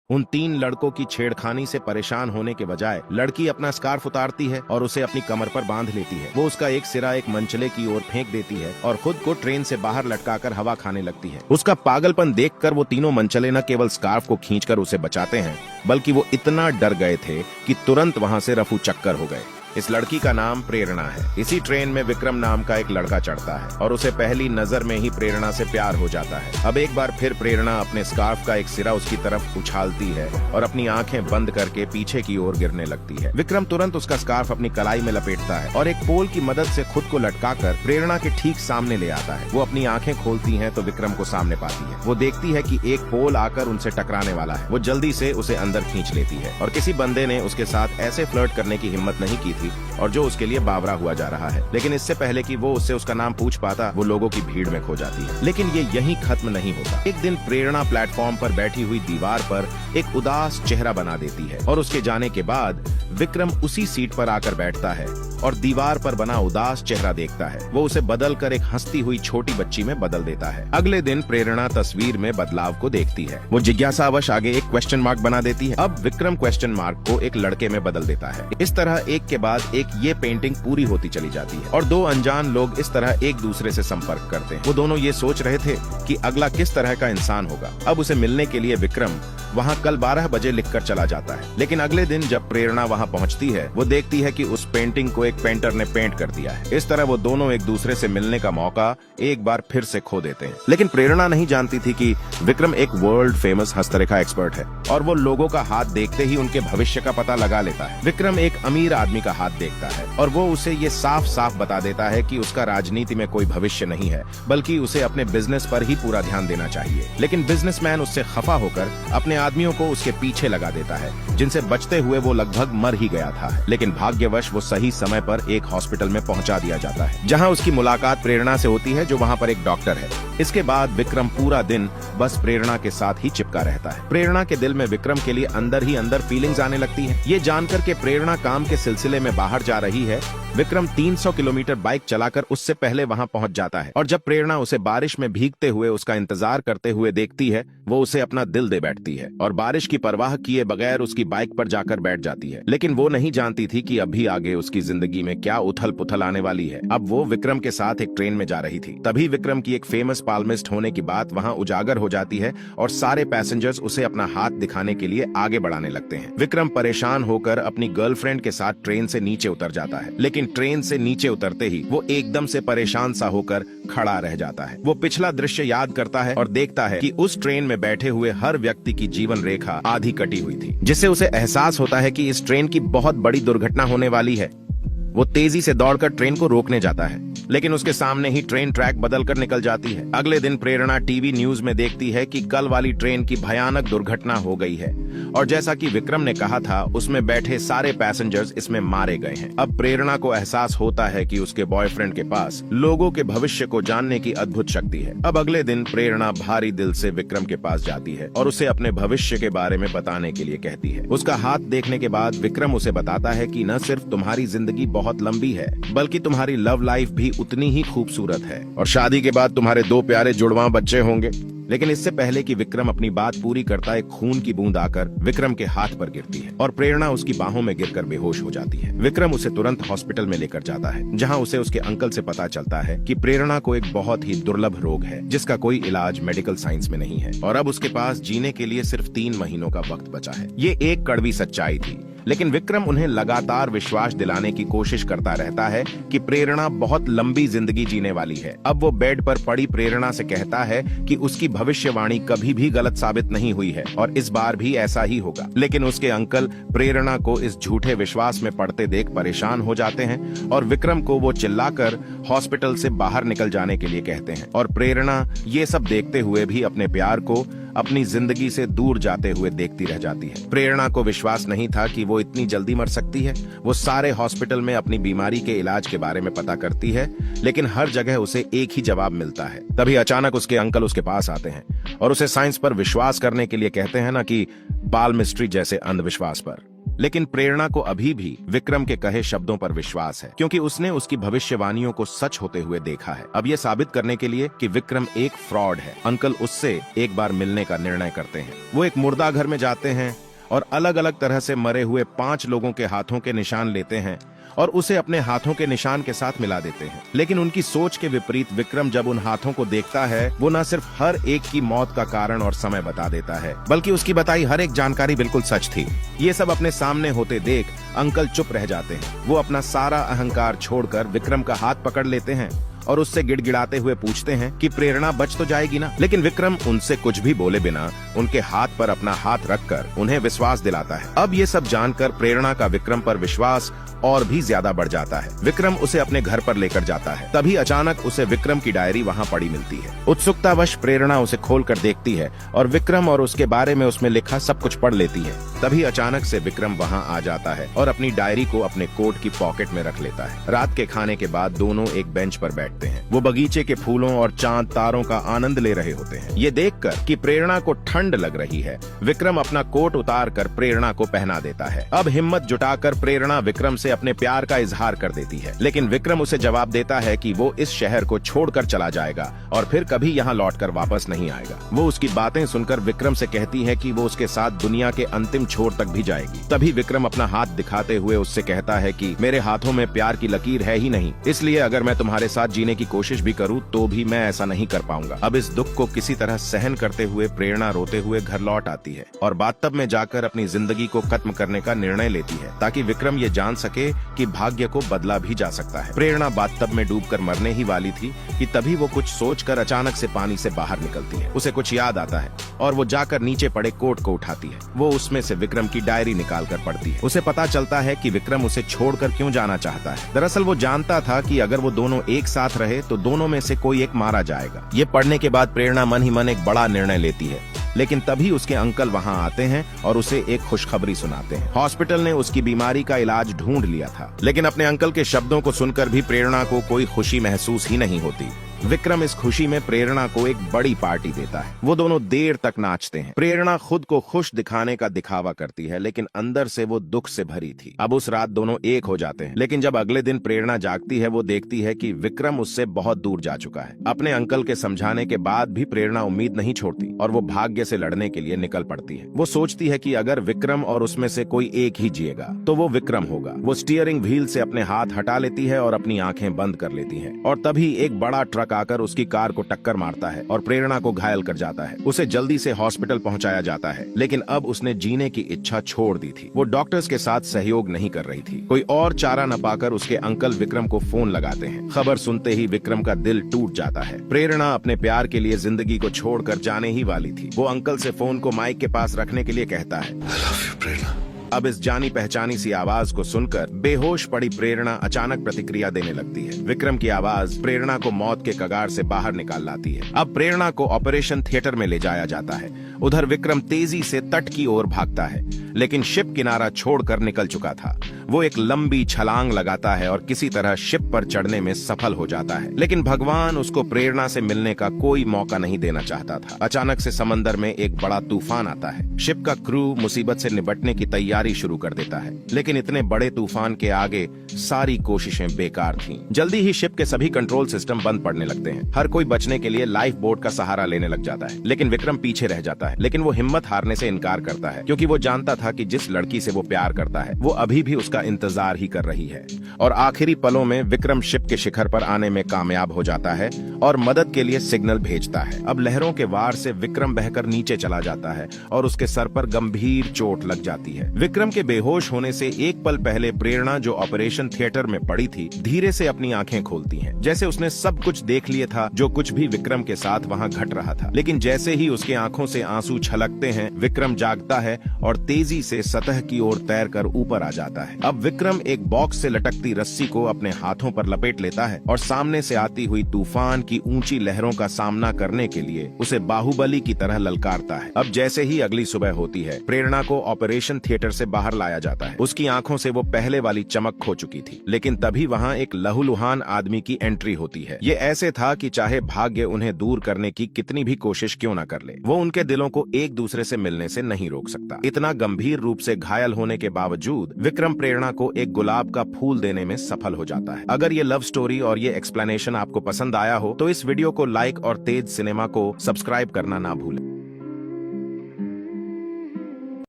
उन 3 लड़कों की छेड़खानी से परेशान होने के बजाय लड़की अपना स्कार्फ उतारती है और उसे अपनी कमर पर बांध लेती है। वो उसका एक सिरा एक मंचले की ओर फेंक देती है और खुद को ट्रेन से बाहर लटकाकर हवा खाने लगती है। उसका पागलपन देखकर वो तीनों मंचले न केवल स्कार्फ को खींचकर उसे बचाते हैं, बल्कि वो इतना डर गए थे कि तुरंत वहां से रफू चक्कर हो गए। इस लड़की का नाम प्रेरणा है। इसी ट्रेन में विक्रम नाम का एक लड़का चढ़ता है और उसे पहली नजर में ही प्रेरणा से प्यार हो जाता है। अब एक बार फिर प्रेरणा अपने स्कार्फ का एक सिरा उसकी तरफ उछालती है और अपनी आंखें बंद करके पीछे की ओर गिरने लगती है। विक्रम तुरंत उसका स्कार्फ अपनी कलाई में लपेटता है और एक पोल की मदद से खुद को लटकाकर प्रेरणा के ठीक सामने ले आता है। वो अपनी आंखें खोलती है तो विक्रम को सामने पाती है। वो देखती है कि एक पोल आकर उनसे टकराने वाला है। वो जल्दी से उसे अंदर खींच लेती है और किसी बंदे ने उसके साथ ऐसे फ्लर्ट करने की हिम्मत नहीं की थी और जो उसके लिए बावरा हुआ जा रहा है। लेकिन इससे पहले कि वो उससे उसका नाम पूछ पाता, वो लोगों की भीड़ में खो जाती है। लेकिन ये यहीं खत्म नहीं होता। एक दिन प्रेरणा प्लेटफॉर्म पर बैठी हुई दीवार पर एक उदास चेहरा बना देती है और उसके जाने के बाद विक्रम उसी सीट पर आकर बैठता है और दीवार पर बना उदास चेहरा देखता है। वो उसे बदलकर एक हंसती हुई छोटी बच्ची में बदल देता है। अगले दिन प्रेरणा तस्वीर में बदलाव को देखती है। वो जिज्ञासावश आगे एक क्वेश्चन मार्क बना देती है। अब विक्रम क्वेश्चन मार्क को एक लड़के में बदल देता है। इस तरह एक के बाद एक ये पेंटिंग पूरी होती चली जाती है और 2 अनजान लोग इस तरह एक दूसरे से संपर्क करते हैं। वो दोनों ये सोच रहे थे कि अगला किस तरह का इंसान होगा। अब उसे मिलने के लिए विक्रम वहाँ कल 12 बजे लिखकर चला जाता है। लेकिन अगले दिन जब प्रेरणा वहाँ पहुँचती है, वो देखती है कि उस पेंटिंग को एक पेंटर ने पेंट कर दिया है। इस तरह वो दोनों एक दूसरे से मिलने का मौका एक बार फिर से खो देते हैं। लेकिन प्रेरणा नहीं जानती थी कि विक्रम एक वर्ल्ड फेमस हस्तरेखा एक्सपर्ट है और वो लोगों का हाथ देखते ही उनके भविष्य का पता लगा लेता है। विक्रम एक अमीर आदमी का हाथ देखता है और वो उसे ये साफ साफ बता देता है कि उसका राजनीति में कोई भविष्य नहीं है, बल्कि उसे अपने बिजनेस पर ही पूरा ध्यान देना चाहिए। लेकिन बिजनेसमैन उससे खफा होकर अपने आदमियों को उसके पीछे लगा देता है, जिनसे बचते हुए वो लगभग मर ही गया था। लेकिन भाग्यवश वो सही समय पर एक हॉस्पिटल में पहुंचा दिया जाता है, जहां उसकी मुलाकात प्रेरणा से होती है, जो वहां पर एक डॉक्टर है। इसके बाद विक्रम पूरा दिन बस प्रेरणा के साथ ही चिपका रहता है। प्रेरणा के दिल में विक्रम के लिए अंदर ही अंदर फीलिंग्स आने लगती है। ये जानकर के प्रेरणा काम के सिलसिले में बाहर जा रही है, विक्रम 300 किलोमीटर बाइक चलाकर उससे पहले वहां पहुंच जाता है और जब प्रेरणा उसे बारिश में भीगते हुए उसका इंतजार करते हुए देखती है, वो उसे अपना दिल दे बैठती है और बारिश की परवाह किए बगैर उसकी बाइक पर जाकर बैठ जाती है। लेकिन वो नहीं जानती थी कि अभी आगे उसकी जिंदगी में क्या उथल पुथल आने वाली है। अब वो विक्रम के साथ एक ट्रेन में जा रही थी। तभी विक्रम की एक फेमस पाल्मिस्ट होने की बात वहां उजागर हो जाती है और सारे पैसेंजर्स उसे अपना हाथ दिखाने के लिए आगे बढ़ाने लगते हैं। विक्रम परेशान होकर अपनी गर्लफ्रेंड के साथ ट्रेन से नीचे उतर जाता है, लेकिन ट्रेन से नीचे उतरते ही वो एकदम से परेशान सा होकर खड़ा रह जाता है। वो पिछला दृश्य याद करता है और देखता है कि उस ट्रेन में बैठे हुए हर व्यक्ति की जीवन रेखा आधी कटी हुई थी, जिससे उसे एहसास होता है कि इस ट्रेन की बहुत बड़ी दुर्घटना होने वाली है। वो तेजी से दौड़कर ट्रेन को रोकने जाता है, लेकिन उसके सामने ही ट्रेन ट्रैक बदलकर निकल जाती है। अगले दिन प्रेरणा टीवी न्यूज में देखती है कि कल वाली ट्रेन की भयानक दुर्घटना हो गई है और जैसा कि विक्रम ने कहा था, उसमें बैठे सारे पैसेंजर्स इसमें मारे गए हैं। अब प्रेरणा को एहसास होता है कि उसके बॉयफ्रेंड के पास लोगों के भविष्य को जानने की अद्भुत शक्ति है। अब अगले दिन प्रेरणा भारी दिल से विक्रम के पास जाती है और उसे अपने भविष्य के बारे में बताने के लिए कहती है। उसका हाथ देखने के बाद विक्रम उसे बताता है कि न सिर्फ तुम्हारी जिंदगी बहुत लंबी है, बल्कि तुम्हारी लव लाइफ भी उतनी ही खूबसूरत है और शादी के बाद तुम्हारे 2 प्यारे जुड़वां बच्चे होंगे। लेकिन इससे पहले कि विक्रम अपनी बात पूरी करता है, खून की बूंद आकर विक्रम के हाथ पर गिरती है और प्रेरणा उसकी बाहों में गिरकर बेहोश हो जाती है। विक्रम उसे तुरंत हॉस्पिटल में लेकर जाता है, जहां उसे उसके अंकल से पता चलता है कि प्रेरणा को एक बहुत ही दुर्लभ रोग है, जिसका कोई इलाज मेडिकल साइंस में नहीं है और अब उसके पास जीने के लिए सिर्फ 3 महीनों का वक्त बचा है। ये एक कड़वी सच्चाई थी, लेकिन विक्रम उन्हें लगातार विश्वास दिलाने की कोशिश करता रहता है कि प्रेरणा बहुत लंबी जिंदगी जीने वाली है। अब वो बेड पर पड़ी प्रेरणा से कहता है कि उसकी भविष्यवाणी कभी भी गलत साबित नहीं हुई है और इस बार भी ऐसा ही होगा। लेकिन उसके अंकल प्रेरणा को इस झूठे विश्वास में पड़ते देख परेशान हो जाते हैं और विक्रम को वो चिल्लाकर हॉस्पिटल से बाहर निकल जाने के लिए कहते हैं और प्रेरणा ये सब देखते हुए भी अपने प्यार को अपनी जिंदगी से दूर जाते हुए देखती रह जाती है। प्रेरणा को विश्वास नहीं था कि वो इतनी जल्दी मर सकती है। वो सारे हॉस्पिटल में अपनी बीमारी के इलाज के बारे में पता करती है, लेकिन हर जगह उसे एक ही जवाब मिलता है। तभी अचानक उसके अंकल उसके पास आते हैं और उसे साइंस पर विश्वास करने के लिए कहते हैं, ना कि पाल्मिस्ट्री जैसे अंधविश्वास पर। लेकिन प्रेरणा को अभी भी विक्रम के कहे शब्दों पर विश्वास है, क्योंकि उसने उसकी भविष्यवाणियों को सच होते हुए देखा है। अब ये साबित करने के लिए कि विक्रम एक फ्रॉड है, अंकल उससे एक बार मिलने का निर्णय करते हैं। वो एक मुर्दा घर में जाते हैं और अलग अलग तरह से मरे हुए 5 लोगों के हाथों के निशान लेते हैं और उसे अपने हाथों के निशान के साथ मिला देते हैं। लेकिन उनकी सोच के विपरीत विक्रम जब उन हाथों को देखता है, वो न सिर्फ हर एक की मौत का कारण और समय बता देता है, बल्कि उसकी बताई हर एक जानकारी बिल्कुल सच थी। ये सब अपने सामने होते देख अंकल चुप रह जाते हैं। वो अपना सारा अहंकार छोड़कर विक्रम का हाथ पकड़ लेते हैं और उससे गिड़गिड़ाते हुए पूछते हैं कि प्रेरणा बच तो जाएगी ना। लेकिन विक्रम उनसे कुछ भी बोले बिना उनके हाथ पर अपना हाथ रखकर उन्हें विश्वास दिलाता है। अब ये सब जानकर प्रेरणा का विक्रम पर विश्वास और भी ज्यादा बढ़ जाता है। विक्रम उसे अपने घर पर लेकर जाता है। तभी अचानक उसे विक्रम की डायरी वहाँ पड़ी मिलती है। उत्सुकतावश प्रेरणा उसे खोलकर देखती है और विक्रम और उसके बारे में उसमें लिखा सब कुछ पढ़ लेती है। तभी अचानक से विक्रम वहाँ आ जाता है और अपनी डायरी को अपने कोट की पॉकेट में रख लेता है। रात के खाने के बाद दोनों एक बेंच पर बैठते हैं। वो बगीचे के फूलों और चांद तारों का आनंद ले रहे होते हैं। ये देखकर कि प्रेरणा को ठंड लग रही है, विक्रम अपना कोट उतार कर प्रेरणा को पहना देता है। अब हिम्मत जुटाकर प्रेरणा विक्रम से अपने प्यार का इजहार कर देती है, लेकिन विक्रम उसे जवाब देता है कि वो इस शहर को छोड़कर चला जाएगा और फिर कभी यहाँ लौटकर वापस नहीं आएगा। वो उसकी बातें सुनकर विक्रम से कहती है कि वो उसके साथ दुनिया के अंतिम छोर तक भी जाएगी। तभी विक्रम अपना हाथ दिखाते हुए उससे कहता है कि मेरे हाथों में प्यार की लकीर है ही नहीं, इसलिए अगर मैं तुम्हारे साथ जीने की कोशिश भी करूं तो भी मैं ऐसा नहीं कर पाऊंगा। अब इस दुख को किसी तरह सहन करते हुए प्रेरणा रोते हुए घर लौट आती है और बाथटब में जाकर अपनी जिंदगी को खत्म करने का निर्णय लेती है, ताकि विक्रम ये जान सके कि भाग्य को बदला भी जा सकता है। प्रेरणा बाथटब में डूबकर मरने ही वाली थी कि तभी वो कुछ सोचकर अचानक से पानी से बाहर निकलती है। उसे कुछ याद आता है और वो जाकर नीचे पड़े कोट को उठाती है। वो उसमें से विक्रम की डायरी निकाल कर पढ़ती है। उसे पता चलता है कि विक्रम उसे छोड़कर क्यों जाना चाहता है। दरअसल वो जानता था कि अगर वो दोनों एक साथ रहे तो दोनों में से कोई एक मारा जाएगा। ये पढ़ने के बाद प्रेरणा मन ही मन एक बड़ा निर्णय लेती है, लेकिन तभी उसके अंकल वहां आते हैं और उसे एक खुशखबरी सुनाते हैं। हॉस्पिटल ने उसकी बीमारी का इलाज ढूंढ लिया था, लेकिन अपने अंकल के शब्दों को सुनकर भी प्रेरणा को कोई खुशी महसूस ही नहीं होती। विक्रम इस खुशी में प्रेरणा को एक बड़ी पार्टी देता है। वो दोनों देर तक नाचते हैं। प्रेरणा खुद को खुश दिखाने का दिखावा करती है, लेकिन अंदर से वो दुख से भरी थी। अब उस रात दोनों एक हो जाते हैं, लेकिन जब अगले दिन प्रेरणा जागती है वो देखती है कि विक्रम उससे बहुत दूर जा चुका है। अपने अंकल के समझाने के बाद भी प्रेरणा उम्मीद नहीं छोड़ती और वो भाग्य से लड़ने के लिए निकल पड़ती है। वो सोचती है कि अगर विक्रम और उसमें से कोई एक ही जिएगा तो वो विक्रम होगा। वो स्टीयरिंग व्हील से अपने हाथ हटा लेती है और अपनी आंखें बंद कर लेती है और तभी एक बड़ा ट्रक आकर उसकी कार को टक्कर मारता है और प्रेरणा को घायल कर जाता है। उसे जल्दी से हॉस्पिटल पहुंचाया जाता है, लेकिन अब उसने जीने की इच्छा छोड़ दी थी। वो डॉक्टर्स के साथ सहयोग नहीं कर रही थी। कोई और चारा न पाकर उसके अंकल विक्रम को फोन लगाते हैं। खबर सुनते ही विक्रम का दिल टूट जाता है। प्रेरणा अपने प्यार के लिए जिंदगी को छोड़कर जाने ही वाली थी। वो अंकल से फोन को माइक के पास रखने के लिए कहता है, I love you, प्रेरणा। अब इस जानी पहचानी सी आवाज को सुनकर बेहोश पड़ी प्रेरणा अचानक प्रतिक्रिया देने लगती है। विक्रम की आवाज प्रेरणा को मौत के कगार से बाहर निकाल लाती है। अब प्रेरणा को ऑपरेशन थिएटर में ले जाया जाता है। उधर विक्रम तेजी से तट की ओर भागता है, लेकिन शिप किनारा छोड़कर निकल चुका था। वो एक लंबी छलांग लगाता है और किसी तरह शिप पर चढ़ने में सफल हो जाता है, लेकिन भगवान उसको प्रेरणा से मिलने का कोई मौका नहीं देना चाहता था। अचानक से समंदर में एक बड़ा तूफान आता है। शिप का क्रू मुसीबत से निपटने की तैयारी शुरू कर देता है, लेकिन इतने बड़े तूफान के आगे सारी कोशिशें बेकार थीं। जल्दी ही शिप के सभी कंट्रोल सिस्टम बंद पड़ने लगते हैं। हर कोई बचने के लिए लाइफ बोट का सहारा लेने लग जाता है, लेकिन विक्रम पीछे रह जाता है। लेकिन वो हिम्मत हारने से इनकार करता है, क्योंकि वो जानता था कि जिस लड़की से वो प्यार करता है वो अभी भी उसका इंतजार ही कर रही है। और आखिरी पलों में विक्रम शिप के शिखर पर आने में कामयाब हो जाता है और मदद के लिए सिग्नल भेजता है। अब लहरों के वार से विक्रम बहकर नीचे चला जाता है और उसके सर पर गंभीर चोट लग जाती है। विक्रम के बेहोश होने से एक पल पहले प्रेरणा, जो ऑपरेशन थिएटर में पड़ी थी, धीरे से अपनी आंखें खोलती हैं, जैसे उसने सब कुछ देख लिया था जो कुछ भी विक्रम के साथ वहां घट रहा था। लेकिन जैसे ही उसके आंखों से आंसू छलकते हैं, विक्रम जागता है और तेजी से सतह की ओर तैरकर ऊपर आ जाता है। अब विक्रम एक बॉक्स से लटकती रस्सी को अपने हाथों पर लपेट लेता है और सामने से आती हुई तूफान की ऊंची लहरों का सामना करने के लिए उसे बाहुबली की तरह ललकारता है। अब जैसे ही अगली सुबह होती है, प्रेरणा को ऑपरेशन थिएटर से बाहर लाया जाता है। उसकी आंखों से वो पहले वाली चमक खो चुकी थी, लेकिन तभी वहां एक लहूलुहान आदमी की एंट्री होती है। ये ऐसे था कि चाहे भाग्य उन्हें दूर करने की कितनी भी कोशिश क्यों न कर ले, वो उनके दिलों को एक दूसरे से मिलने से नहीं रोक सकता। इतना गंभीर गंभीर रूप से घायल होने के बावजूद विक्रम प्रेरणा को एक गुलाब का फूल देने में सफल हो जाता है। अगर ये लव स्टोरी और ये एक्सप्लेनेशन आपको पसंद आया हो तो इस वीडियो को लाइक और तेज सिनेमा को सब्सक्राइब करना ना भूलें।